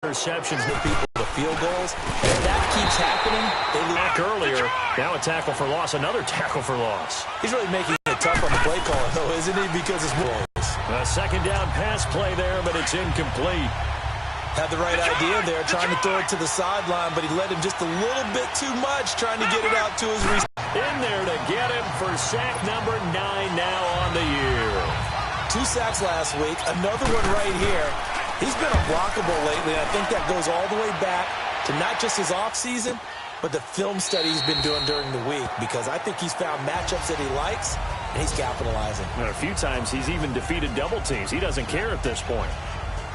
interceptions with people to field goals. If that keeps happening, they lose. Back earlier, now a tackle for loss, another tackle for loss. He's really making it tough on the play caller, though, isn't he? Because it's rules. A second down pass play there, but it's incomplete. Had the right idea there, trying to throw it to the sideline, but he led him just a little bit too much, trying to get it out to his receiver. In there to get him for sack number 9 now on the year. 2 sacks last week, another one right here. He's been unblockable lately, and I think that goes all the way back to not just his offseason, but the film study he's been doing during the week, because I think he's found matchups that he likes, and he's capitalizing. And a few times he's even defeated double teams. He doesn't care at this point.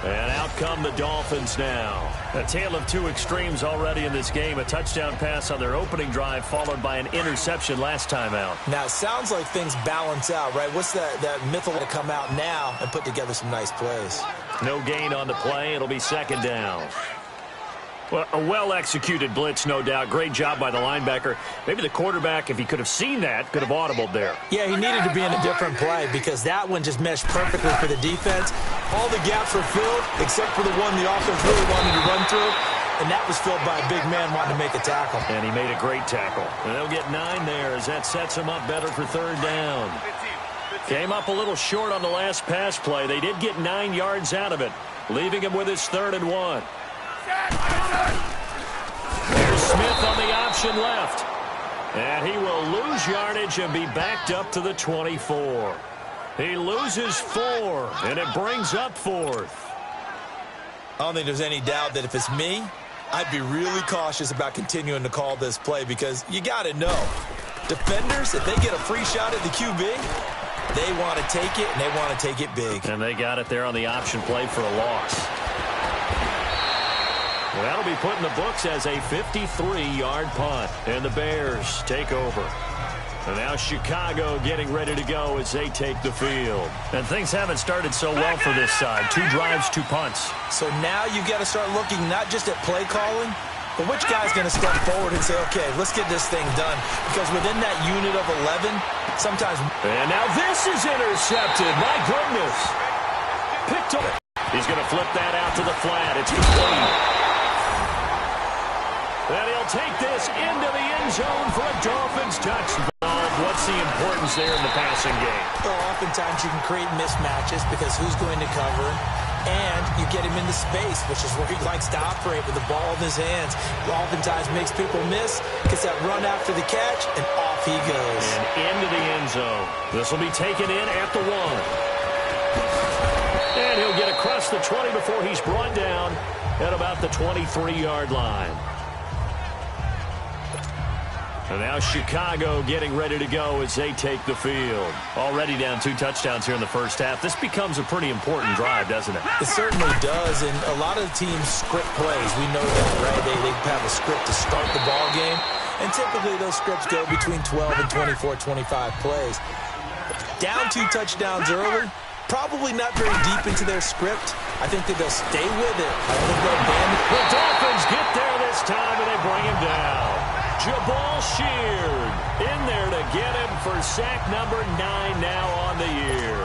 And out come the Dolphins now. A tale of 2 extremes already in this game. A touchdown pass on their opening drive, followed by an interception last time out. Now, it sounds like things balance out, right? What's that myth to come out now and put together some nice plays? No gain on the play. It'll be second down. Well, a well-executed blitz, no doubt. Great job by the linebacker. Maybe the quarterback, if he could have seen that, could have audibled there. Yeah, he needed to be in a different play because that one just meshed perfectly for the defense. All the gaps were filled except for the one the offense really wanted to run through, and that was filled by a big man wanting to make a tackle. And he made a great tackle. And they'll get 9 there as that sets him up better for third down. Came up a little short on the last pass play. They did get 9 yards out of it, leaving him with his 3rd and 1. Here's Smith on the option left. And he will lose yardage and be backed up to the 24. He loses 4, and it brings up 4th. I don't think there's any doubt that if it's me, I'd be really cautious about continuing to call this play because you got to know, defenders, if they get a free shot at the QB, they want to take it, and they want to take it big. And they got it there on the option play for a loss. Well, that'll be put in the books as a 53-yard punt. And the Bears take over. And now Chicago getting ready to go as they take the field. And things haven't started so well for this side. 2 drives, 2 punts. So now you've got to start looking not just at play calling, but which guy's going to step forward and say, okay, let's get this thing done. Because within that unit of 11, sometimes... And now this is intercepted. My goodness. Picked up. He's going to flip that out to the flat. It's complete. And he'll take this into the end zone for a Dolphins touchdown. What's the importance there in the passing game? Well, oftentimes you can create mismatches because who's going to cover him, and you get him into space, which is where he likes to operate with the ball in his hands. Oftentimes makes people miss, gets that run after the catch, and off he goes. And into the end zone. This will be taken in at the 1. And he'll get across the 20 before he's brought down at about the 23-yard line. And now Chicago getting ready to go as they take the field. Already down 2 touchdowns here in the first half. This becomes a pretty important drive, doesn't it? It certainly does, and a lot of the teams script plays. We know that, right? They have a script to start the ball game, and typically those scripts go between 12 and 24, 25 plays. Down 2 touchdowns early, probably not very deep into their script. I think that they'll stay with it. I think they'll abandon it. The Dolphins get there this time, and they bring him down. Jabal Sheard in there to get him for sack number 9 now on the year.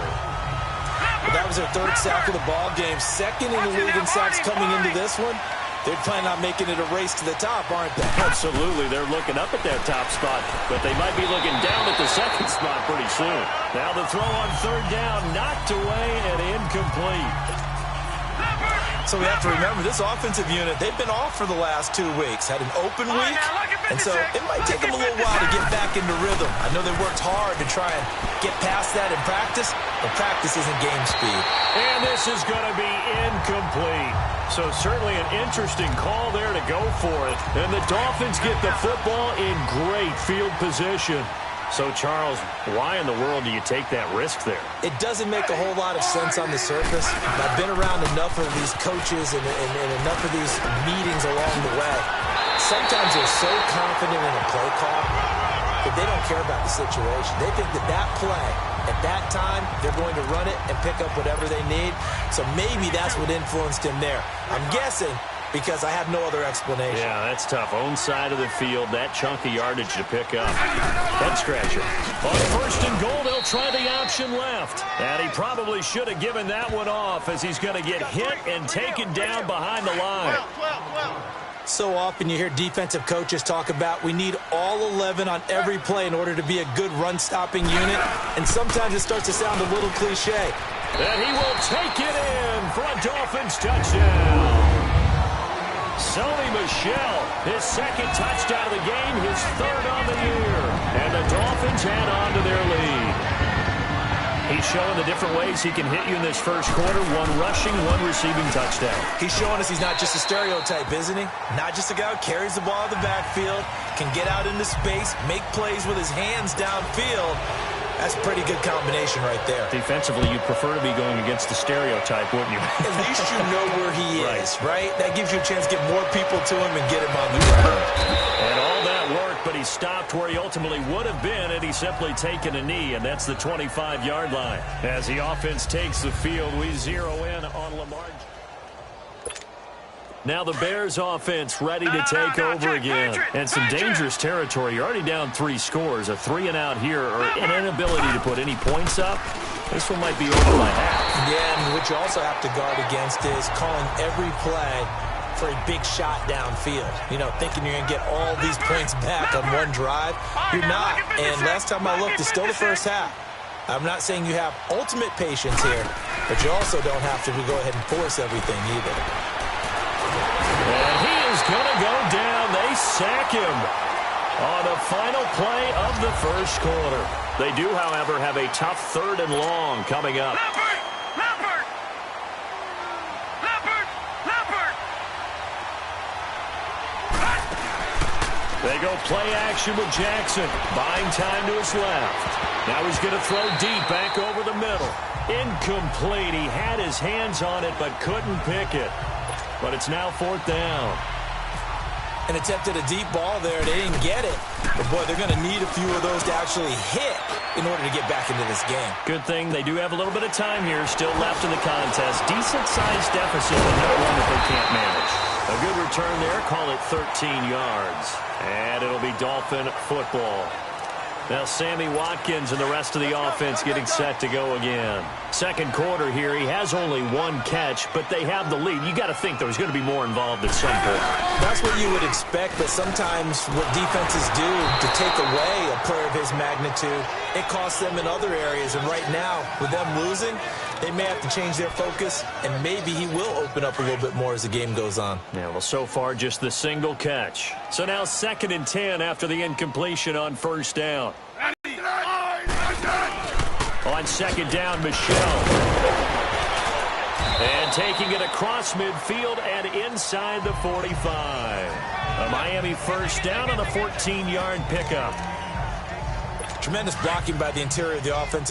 But that was their 3rd sack of the ball game. 2nd in the league in sacks coming into this one. They're planning on making it a race to the top, aren't they? Absolutely. They're looking up at that top spot, but they might be looking down at the 2nd spot pretty soon. Now the throw on 3rd down, knocked away and incomplete. So we have to remember, this offensive unit, they've been off for the last 2 weeks. Had an open week, and so it might take them a little while to get back into rhythm. I know they worked hard to try and get past that in practice, but practice isn't game speed. And this is going to be incomplete. So certainly an interesting call there to go for it. And the Dolphins get the football in great field position. So, Charles, why in the world do you take that risk there? It doesn't make a whole lot of sense on the surface. I've been around enough of these coaches and enough of these meetings along the way. Sometimes they're so confident in a play call that they don't care about the situation. They think that play, at that time, they're going to run it and pick up whatever they need. So maybe that's what influenced him there. I'm guessing because I have no other explanation. Yeah, that's tough. Own side of the field, that chunk of yardage to pick up. Head scratcher. On first and goal, they'll try the option left. And he probably should have given that one off as he's going to get hit and taken down behind the line. So often you hear defensive coaches talk about we need all 11 on every play in order to be a good run-stopping unit, and sometimes it starts to sound a little cliche. And he will take it in for a Dolphins touchdown. Sony Michel, his second touchdown of the game, his third on the year. And the Dolphins add on to their lead. He's showing the different ways he can hit you in this first quarter. One rushing, one receiving touchdown. He's showing us he's not just a stereotype, isn't he? Not just a guy who carries the ball in the backfield, can get out into space, make plays with his hands downfield. That's a pretty good combination right there. Defensively, you'd prefer to be going against the stereotype, wouldn't you? At least you know where he is, right? That gives you a chance to get more people to him and get him on the ground. And all that worked, but he stopped where he ultimately would have been had he simply taken a knee, and that's the 25-yard line. As the offense takes the field, we zero in on Lamar. Now the Bears offense ready to take over again. And some dangerous territory. You're already down 3 scores. A 3-and-out here or an inability to put any points up. This one might be over by half. Yeah, and what you also have to guard against is calling every play for a big shot downfield. You know, thinking you're going to get all these points back on one drive. You're not. And last time I looked, it's still the first half. I'm not saying you have ultimate patience here, but you also don't have to go ahead and force everything either. And he is going to go down. They sack him on the final play of the first quarter. They do, however, have a tough 3rd and long coming up. Leopard! They go play action with Jackson. Buying time to his left. Now he's going to throw deep back over the middle. Incomplete. He had his hands on it but couldn't pick it. But it's now 4th down. And attempted a deep ball there. They didn't get it. But, boy, they're going to need a few of those to actually hit in order to get back into this game. Good thing they do have a little bit of time here still left in the contest. Decent-sized deficit, but not one that they can't manage. A good return there. Call it 13 yards. And it'll be Dolphin football. Now Sammy Watkins and the rest of the offense getting set to go again. Second quarter here, he has only 1 catch, but they have the lead. You got to think there's going to be more involved at some point. That's what you would expect, but sometimes what defenses do to take away a player of his magnitude, it costs them in other areas. And right now, with them losing, they may have to change their focus, and maybe he will open up a little bit more as the game goes on. Yeah, well, so far just the single catch. So now 2nd and 10 after the incompletion on 1st down. On 2nd down, Michel. And taking it across midfield and inside the 45. A Miami 1st down on a 14-yard pickup. Tremendous blocking by the interior of the offensive